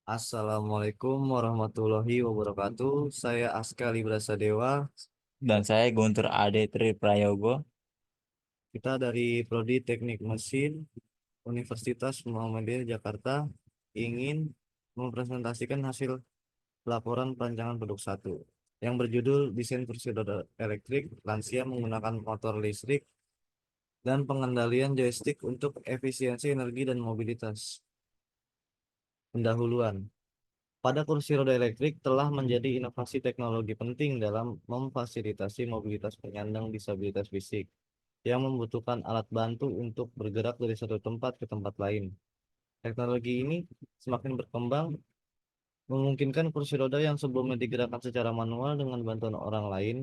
Assalamualaikum warahmatullahi wabarakatuh. Saya Aska Librasadewa. Dan saya Guntur Ade Tri Prayogo. Kita dari Prodi Teknik Mesin Universitas Muhammadiyah Jakarta ingin mempresentasikan hasil laporan perancangan produk satu yang berjudul Desain Kursi Roda Elektrik Lansia Menggunakan Motor Listrik dan Pengendalian Joystick untuk Efisiensi Energi dan Mobilitas. Pendahuluan. Pada kursi roda elektrik telah menjadi inovasi teknologi penting dalam memfasilitasi mobilitas penyandang disabilitas fisik yang membutuhkan alat bantu untuk bergerak dari satu tempat ke tempat lain. Teknologi ini semakin berkembang, memungkinkan kursi roda yang sebelumnya digerakkan secara manual dengan bantuan orang lain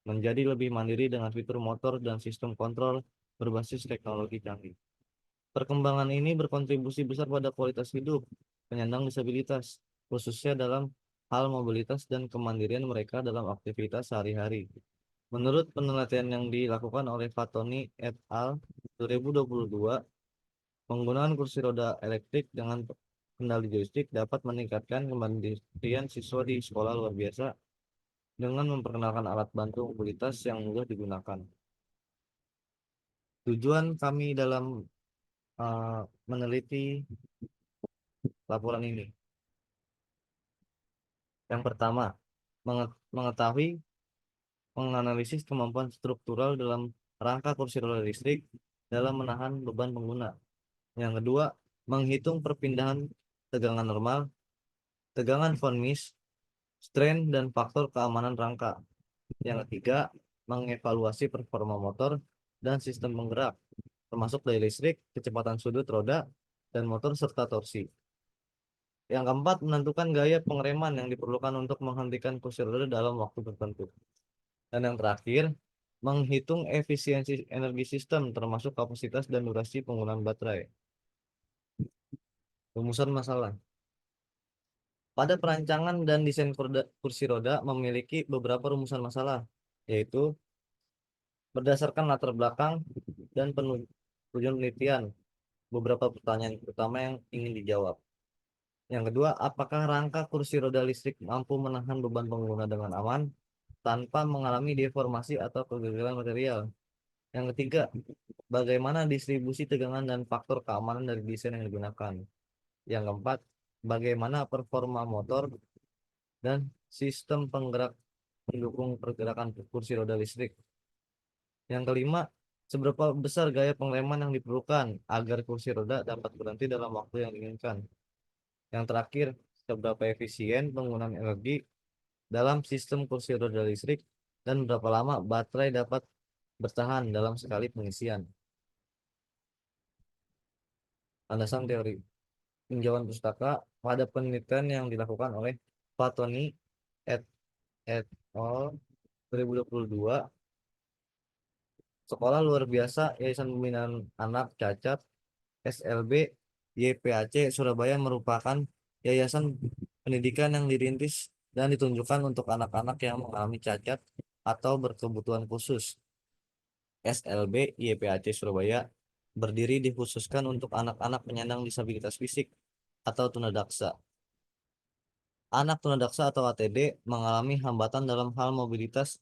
menjadi lebih mandiri dengan fitur motor dan sistem kontrol berbasis teknologi canggih. Perkembangan ini berkontribusi besar pada kualitas hidup penyandang disabilitas, khususnya dalam hal mobilitas dan kemandirian mereka dalam aktivitas sehari-hari. Menurut penelitian yang dilakukan oleh Fatoni et al. 2022, penggunaan kursi roda elektrik dengan kendali joystick dapat meningkatkan kemandirian siswa di sekolah luar biasa dengan memperkenalkan alat bantu mobilitas yang mudah digunakan. Tujuan kami dalam uh, meneliti laporan ini. Yang pertama, mengetahui menganalisis kemampuan struktural dalam rangka kursi roda listrik dalam menahan beban pengguna. Yang kedua, menghitung perpindahan tegangan normal, tegangan von Mises, strain, dan faktor keamanan rangka. Yang ketiga, mengevaluasi performa motor dan sistem penggerak, termasuk daya listrik, kecepatan sudut roda, dan motor serta torsi. Yang keempat, menentukan gaya pengereman yang diperlukan untuk menghentikan kursi roda dalam waktu tertentu. Dan yang terakhir, menghitung efisiensi energi sistem termasuk kapasitas dan durasi penggunaan baterai. Rumusan masalah. Pada perancangan dan desain kursi roda memiliki beberapa rumusan masalah, yaitu berdasarkan latar belakang dan tujuan penelitian, beberapa pertanyaan utama yang ingin dijawab. Yang kedua, apakah rangka kursi roda listrik mampu menahan beban pengguna dengan aman tanpa mengalami deformasi atau kegagalan material? Yang ketiga, bagaimana distribusi tegangan dan faktor keamanan dari desain yang digunakan? Yang keempat, bagaimana performa motor dan sistem penggerak mendukung pergerakan kursi roda listrik? Yang kelima, seberapa besar gaya pengereman yang diperlukan agar kursi roda dapat berhenti dalam waktu yang diinginkan? Yang terakhir, seberapa efisien penggunaan energi dalam sistem kursi roda listrik dan berapa lama baterai dapat bertahan dalam sekali pengisian? Landasan teori tinjauan pustaka pada penelitian yang dilakukan oleh Fatoni et, et al. 2022, Sekolah Luar Biasa Yayasan Pembinaan Anak Cacat SLB YPAC Surabaya merupakan yayasan pendidikan yang dirintis dan ditunjukkan untuk anak-anak yang mengalami cacat atau berkebutuhan khusus. SLB YPAC Surabaya berdiri dikhususkan untuk anak-anak penyandang disabilitas fisik atau tunadaksa. Anak tunadaksa atau ATD mengalami hambatan dalam hal mobilitas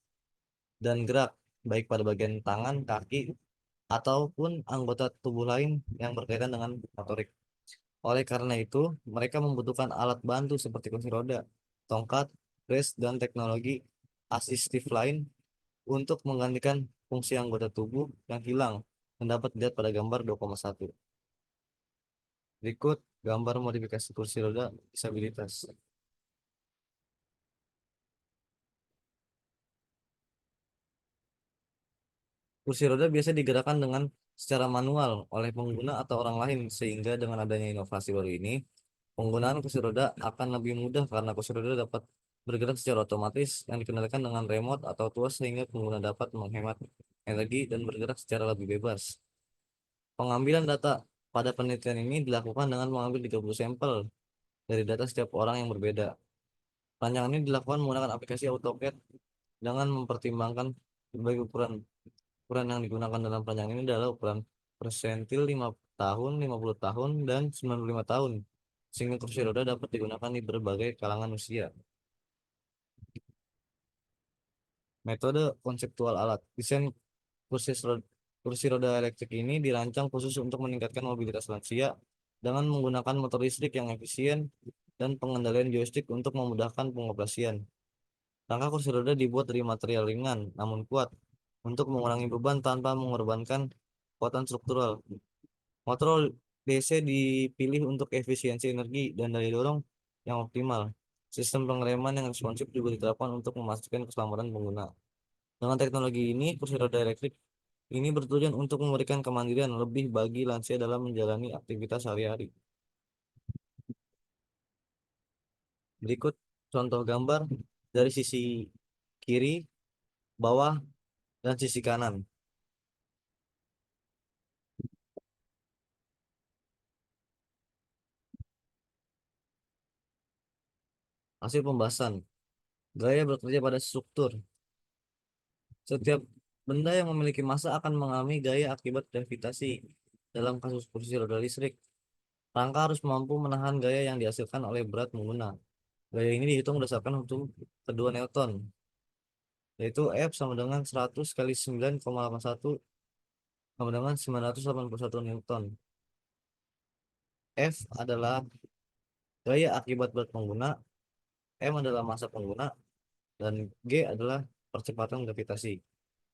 dan gerak, baik pada bagian tangan, kaki, ataupun anggota tubuh lain yang berkaitan dengan motorik. Oleh karena itu, mereka membutuhkan alat bantu seperti kursi roda, tongkat, brace, dan teknologi asistif lain untuk menggantikan fungsi anggota tubuh yang hilang yang dapat dilihat pada gambar 2,1. Berikut gambar modifikasi kursi roda disabilitas. Kursi roda biasa digerakkan dengan secara manual oleh pengguna atau orang lain, sehingga dengan adanya inovasi baru ini, penggunaan kursi roda akan lebih mudah karena kursi roda dapat bergerak secara otomatis yang dikendalikan dengan remote atau tuas sehingga pengguna dapat menghemat energi dan bergerak secara lebih bebas. Pengambilan data pada penelitian ini dilakukan dengan mengambil 30 sampel dari data setiap orang yang berbeda. Rancangan ini dilakukan menggunakan aplikasi AutoCAD dengan mempertimbangkan berbagai ukuran. Ukuran yang digunakan dalam panjang ini adalah ukuran persentil 5 tahun, 50 tahun, dan 95 tahun. sehingga kursi roda dapat digunakan di berbagai kalangan usia. Metode konseptual alat. Desain kursi roda elektrik ini dirancang khusus untuk meningkatkan mobilitas lansia dengan menggunakan motor listrik yang efisien dan pengendalian joystick untuk memudahkan pengoperasian. Rangka kursi roda dibuat dari material ringan namun kuat untuk mengurangi beban tanpa mengorbankan kekuatan struktural. Motor DC dipilih untuk efisiensi energi dan daya dorong yang optimal. Sistem pengereman yang responsif juga diterapkan untuk memastikan keselamatan pengguna. Dengan teknologi ini, kursi roda elektrik ini bertujuan untuk memberikan kemandirian lebih bagi lansia dalam menjalani aktivitas sehari-hari. Berikut contoh gambar dari sisi kiri, bawah, dan sisi kanan. Hasil pembahasan. Gaya bekerja pada struktur. Setiap benda yang memiliki massa akan mengalami gaya akibat gravitasi. Dalam kasus kursi roda listrik, rangka harus mampu menahan gaya yang dihasilkan oleh berat pengguna. Gaya ini dihitung berdasarkan hukum kedua Newton, yaitu F sama dengan 100 kali 9,81 sama dengan 981 Newton. F adalah gaya akibat berat pengguna, M adalah massa pengguna, dan G adalah percepatan gravitasi.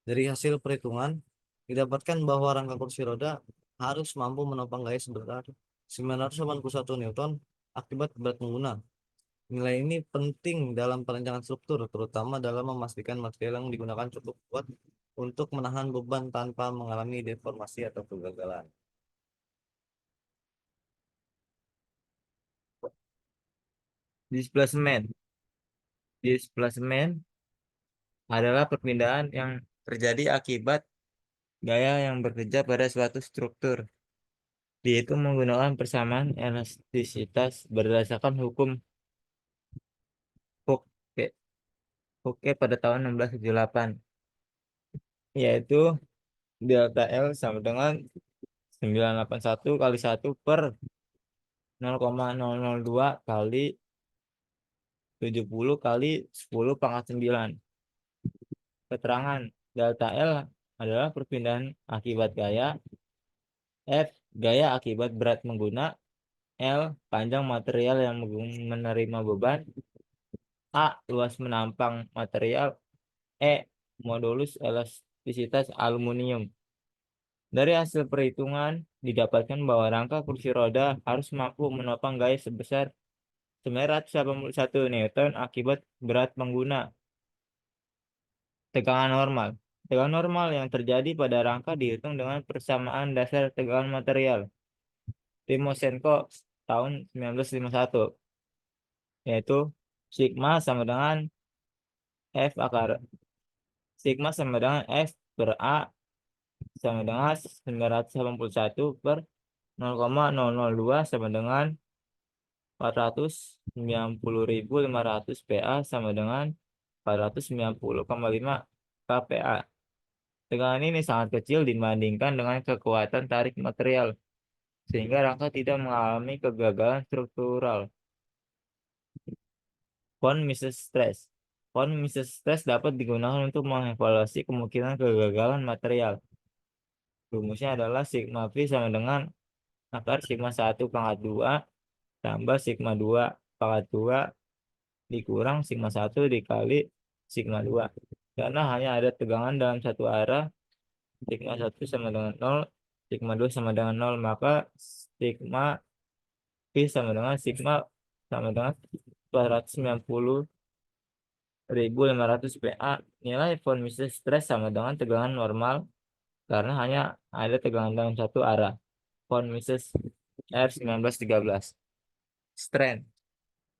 Dari hasil perhitungan, didapatkan bahwa rangka kursi roda harus mampu menopang gaya sebesar 981 Newton akibat berat pengguna. Nilai ini penting dalam perencanaan struktur, terutama dalam memastikan material yang digunakan cukup kuat untuk menahan beban tanpa mengalami deformasi atau kegagalan. Displacement. Displacement adalah perpindahan yang terjadi akibat gaya yang bekerja pada suatu struktur. Dihitung menggunakan persamaan elastisitas berdasarkan hukum Hooke, Hooke pada tahun 1678, yaitu delta L sama dengan 981 kali 1 per 0,002 kali 70 kali 10 pangkat 9. Keterangan delta L adalah perpindahan akibat gaya, F gaya akibat berat pengguna, L panjang material yang menerima beban, A luas menampang material, E modulus elastisitas aluminium. Dari hasil perhitungan didapatkan bahwa rangka kursi roda harus mampu menopang gaya sebesar 981 Newton akibat berat pengguna. Tegangan normal. Tegangan normal yang terjadi pada rangka dihitung dengan persamaan dasar tegangan material. Timoshenko tahun 1951, yaitu sigma sama dengan F akar sigma sama dengan F per A sama dengan 981 per 0,002 sama dengan 490.500 PA sama dengan 490,5 kPa. Tegangan ini sangat kecil dibandingkan dengan kekuatan tarik material, sehingga rangka tidak mengalami kegagalan struktural. Von Mises Stress. Von Mises Stress dapat digunakan untuk mengevaluasi kemungkinan kegagalan material. Rumusnya adalah sigma V sama dengan akar sigma 1 pangkat 2 tambah sigma 2 pangkat 2 dikurang sigma 1 dikali sigma 2. Karena hanya ada tegangan dalam satu arah, sigma 1 sama dengan 0, sigma 2 sama dengan 0, maka sigma V sama dengan sigma sama dengan 490.500 PA. Nilai von Mises stress sama dengan tegangan normal karena hanya ada tegangan dalam satu arah. Von Mises R1913. Strength.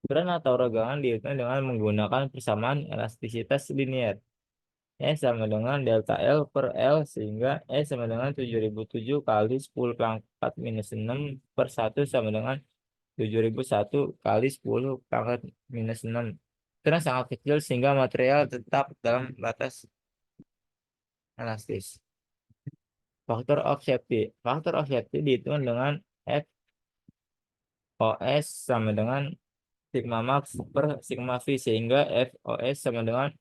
Berat atau regangan dihitung dengan menggunakan persamaan elastisitas linier. E sama dengan delta L per L, sehingga E sama dengan 7007 kali 10 pangkat minus 6 per 1 sama dengan 7001 kali 10 pangkat minus 6. Karena sangat kecil sehingga material tetap dalam batas elastis. Faktor of safety. Faktor of safety dihitung dengan F OS sama dengan sigma max per sigma V, sehingga FOS sama dengan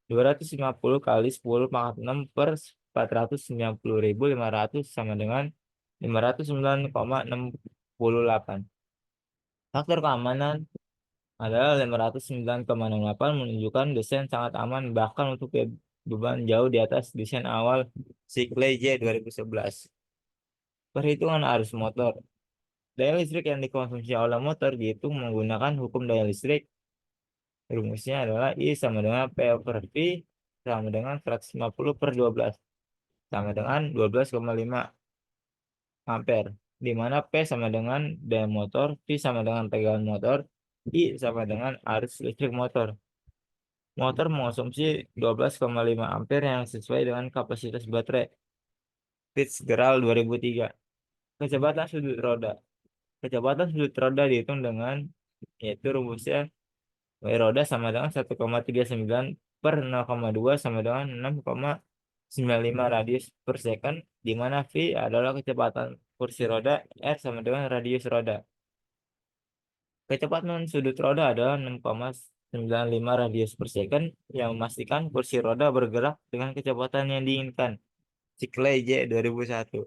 250 kali 10 pangkat 6 per 490.500 sama dengan 509,68. Faktor keamanan adalah 509,68, menunjukkan desain sangat aman bahkan untuk beban jauh di atas desain awal Sikley J 2011. Perhitungan arus motor. Daya listrik yang dikonsumsi oleh motor dihitung menggunakan hukum daya listrik. Rumusnya adalah I sama dengan P over V sama dengan 150 per 12 sama dengan 12,5 ampere, di mana P sama dengan daya motor, V sama dengan tegangan motor, I sama dengan arus listrik motor. Motor mengonsumsi 12,5 ampere yang sesuai dengan kapasitas baterai. Fitzgerald 2003. Kecepatan sudut roda. Kecepatan sudut roda dihitung dengan, yaitu rumusnya W roda sama dengan 1,39 per 0,2 sama dengan 6,95 radius per second, di mana V adalah kecepatan kursi roda, R sama dengan radius roda. Kecepatan sudut roda adalah 6,95 radius per second yang memastikan kursi roda bergerak dengan kecepatan yang diinginkan. Sikley J 2001.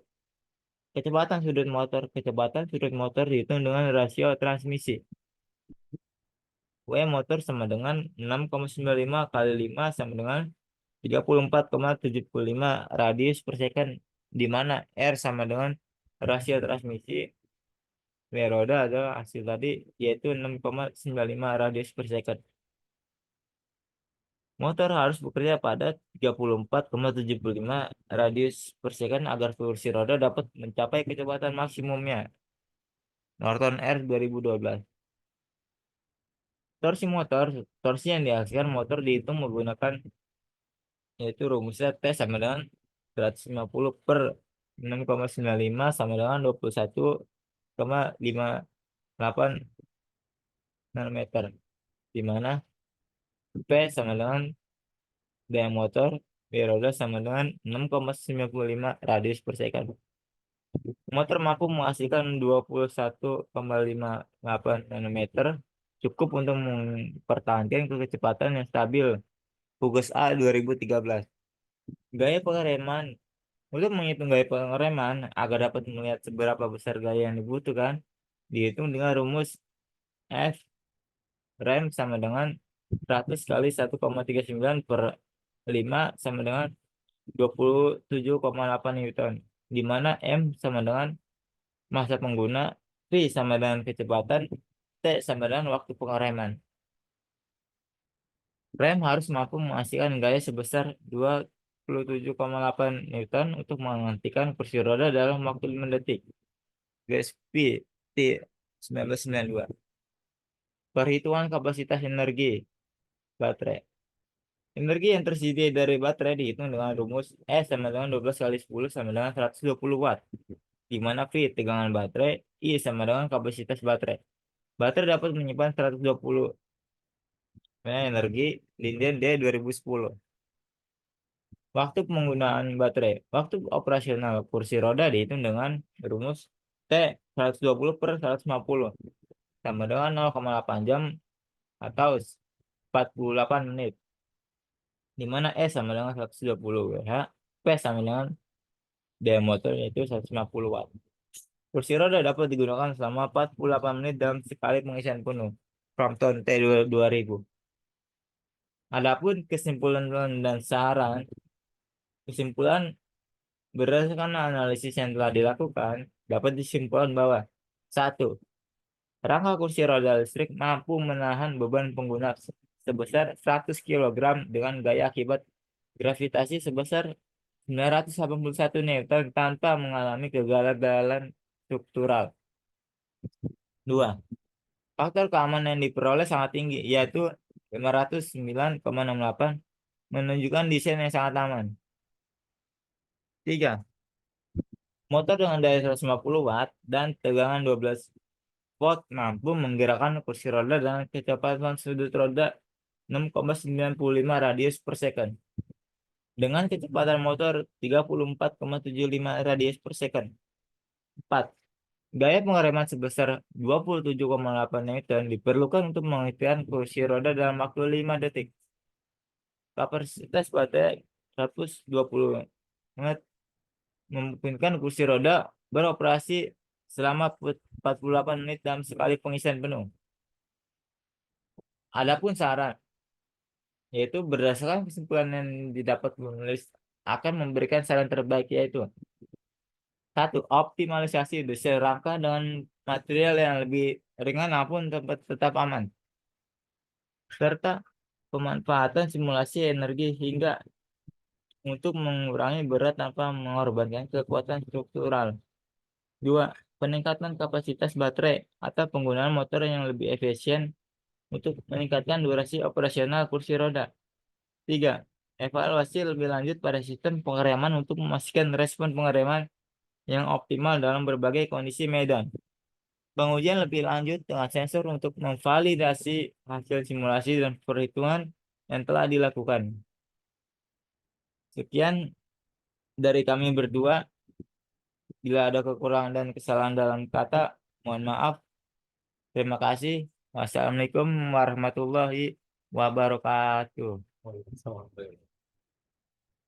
Kecepatan sudut motor. Kecepatan sudut motor dihitung dengan rasio transmisi. W motor sama dengan 6,95 kali 5 sama dengan 34,75 radius per second, di mana R sama dengan rasio transmisi, W roda adalah hasil tadi, yaitu 6,95 radius per second. Motor harus bekerja pada 34,75 radius per second agar kursi roda dapat mencapai kecepatan maksimumnya. Norton R 2012. Torsi motor. Torsi yang dihasilkan motor dihitung menggunakan, yaitu rumusnya T sama dengan 150 per 6,95 sama dengan 21,58 nanometer, di mana P sama dengan daya motor, W roda sama dengan 6,95 radius per second. Motor mampu menghasilkan 21,58 nanometer, cukup untuk mempertahankan kecepatan yang stabil. Hugus A 2013. Gaya pengereman. Untuk menghitung gaya pengereman agar dapat melihat seberapa besar gaya yang dibutuhkan, dihitung dengan rumus F rem sama dengan 100 kali 1,39 per 5 sama dengan 27,8 Newton, di mana M sama dengan masa pengguna, V sama dengan kecepatan, T sama dengan waktu pengereman. Rem harus mampu menghasilkan gaya sebesar 27,8 Newton untuk menghentikan kursi roda dalam waktu 5 detik. Garis P T 1992. Perhitungan kapasitas energi baterai. Energi yang tersedia dari baterai dihitung dengan rumus E sama dengan 12 kali 10 sama dengan 120 watt, di mana V tegangan baterai, I sama dengan kapasitas baterai. Baterai dapat menyimpan 120 energi. Linden D 2010. Waktu penggunaan baterai. Waktu operasional kursi roda dihitung dengan rumus T 120 per 150 sama dengan 0,8 jam atau 48 menit, di mana S sama dengan 120 Wh, P sama dengan daya motor yaitu 150 watt. Kursi roda dapat digunakan selama 48 menit dalam sekali pengisian penuh. Crompton T 2000. Adapun kesimpulan dan saran. Kesimpulan berdasarkan analisis yang telah dilakukan, dapat disimpulkan bahwa: 1. Rangka kursi roda listrik mampu menahan beban pengguna sebesar 100 kg dengan gaya akibat gravitasi sebesar 981 Newton tanpa mengalami kegagalan struktural. 2. Faktor keamanan yang diperoleh sangat tinggi, yaitu 509,68, menunjukkan desain yang sangat aman. 3. Motor dengan daya 150 watt dan tegangan 12 volt mampu menggerakkan kursi roda dengan kecepatan sudut roda 6,95 radius per second. Dengan kecepatan motor 34,75 radius per second. 4. Gaya pengereman sebesar 27,8 Newton diperlukan untuk menghentikan kursi roda dalam waktu 5 detik. Kapasitas baterai 120 watt memungkinkan kursi roda beroperasi selama 48 menit dalam sekali pengisian penuh. Adapun saran, yaitu berdasarkan kesimpulan yang didapat penulis akan memberikan saran terbaik, yaitu satu, optimalisasi desain rangka dengan material yang lebih ringan namun tetap aman, serta pemanfaatan simulasi energi hingga untuk mengurangi berat tanpa mengorbankan kekuatan struktural. Dua, peningkatan kapasitas baterai atau penggunaan motor yang lebih efisien untuk meningkatkan durasi operasional kursi roda. Tiga, evaluasi lebih lanjut pada sistem pengereman untuk memastikan respon pengereman yang optimal dalam berbagai kondisi medan. Pengujian lebih lanjut dengan sensor untuk memvalidasi hasil simulasi dan perhitungan yang telah dilakukan. Sekian dari kami berdua. Bila ada kekurangan dan kesalahan dalam kata, mohon maaf. Terima kasih. Wassalamualaikum warahmatullahi wabarakatuh.